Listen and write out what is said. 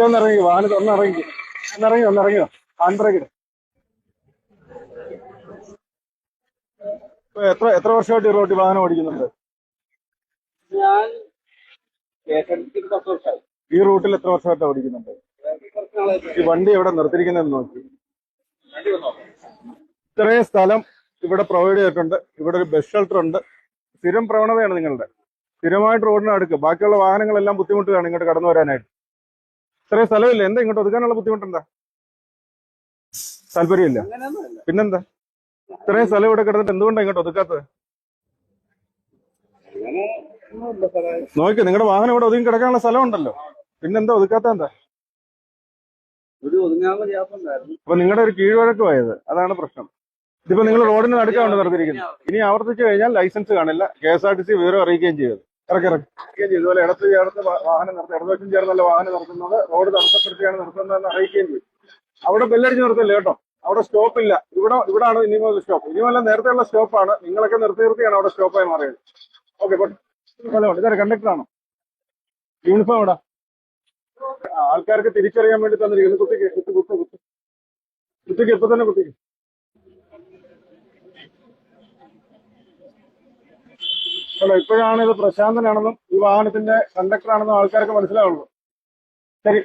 ഒന്നിറങ്ങി വാഹനത്ത് ഒന്നിറങ്ങിയോ ആൻബ്രേക്കിട്. എത്ര വർഷമായിട്ട് ഈ റോഡിൽ വാഹനം ഓടിക്കുന്നുണ്ട്? ഞാൻ KSRTC 10 വർഷമായി. ഈ റൂട്ടിൽ എത്ര വർഷമായിട്ട് ഓടിക്കുന്നുണ്ട്? ഈ വണ്ടി എവിടെ നിർത്തിയിരിക്കുന്നതെന്ന് നോക്കി. ഇത്രയും സ്ഥലം ഇവിടെ പ്രൊവൈഡ് ചെയ്തിട്ടുണ്ട്. ഇവിടെ ഒരു ബസ് ഷെൽട്ടർ ഉണ്ട്. സ്ഥിരം പ്രവണതയാണ് നിങ്ങളുടെ. സ്ഥിരമായിട്ട് റോഡിന് അടുക്ക്. ബാക്കിയുള്ള വാഹനങ്ങളെല്ലാം ബുദ്ധിമുട്ടുകയാണ് ഇങ്ങോട്ട് കടന്നു വരാനായിട്ട്. ഇത്രയും സ്ഥലമില്ല, എന്താ ഇങ്ങോട്ട് ഒതുക്കാനുള്ള ബുദ്ധിമുട്ടെന്താ? താല്പര്യമില്ല? പിന്നെന്താ ഇത്രയും സ്ഥലം ഇവിടെ കിടന്നിട്ട് എന്തുകൊണ്ടാണ് ഇങ്ങോട്ട് ഒതുക്കാത്തത്? നോക്കി, നിങ്ങളുടെ വാഹനം ഇവിടെ ഒതുങ്ങി കിടക്കാനുള്ള സ്ഥലം ഉണ്ടല്ലോ, പിന്നെന്താ ഒതുക്കാത്ത? എന്താ അപ്പൊ നിങ്ങളുടെ ഒരു കീഴ്വഴക്കമായത്, അതാണ് പ്രശ്നം. ഇതിപ്പോ നിങ്ങൾ റോഡിന് നടുക്കാണ് നിർത്തിയിരിക്കുന്നത്. ഇനി ആവർത്തിച്ചു കഴിഞ്ഞാൽ ലൈസൻസ് കാണില്ല. KSRTC വിവരം അറിയിക്കുകയും ചെയ്തത്. ഇറക്കുകയും ചെയ്തു. അതുപോലെ ഇടത്ത് വാഹനം നിർത്തുന്നത്, ഇടതുവശം ചേർന്നല്ല വാഹനം നിർത്തുന്നത്, റോഡ് തടസ്സപ്പെടുത്തിയാണ് നിർത്തുന്നതെന്ന് അറിയിക്കുകയും ചെയ്തു. അവിടെ ബെല്ലടിച്ച് നിർത്തില്ല കേട്ടോ. അവിടെ സ്റ്റോപ്പില്ല. ഇവിടാണ് ഇനി മുതൽ സ്റ്റോപ്പ്. ഇനിയുമല്ല നേരത്തെയുള്ള സ്റ്റോപ്പാണ്. നിങ്ങളൊക്കെ നിർത്തിയാണ് അവിടെ സ്റ്റോപ്പായി മാറിയത്. ഓക്കെ, ഇതാ കണ്ടക്ടറാണോ? യൂണിഫോം ഇവിടെ ആൾക്കാർക്ക് തിരിച്ചറിയാൻ വേണ്ടി തന്നിരിക്കുന്നു. കുത്തിക്ക് ഇപ്പൊ തന്നെ കുത്തിക്ക്. ഇപ്പോഴാണ് ഇത് പ്രശാന്തനാണെന്നും ഈ വാഹനത്തിന്റെ കണ്ടക്ടറാണെന്നും ആൾക്കാർക്ക് മനസ്സിലാവുള്ളൂ. ശരി.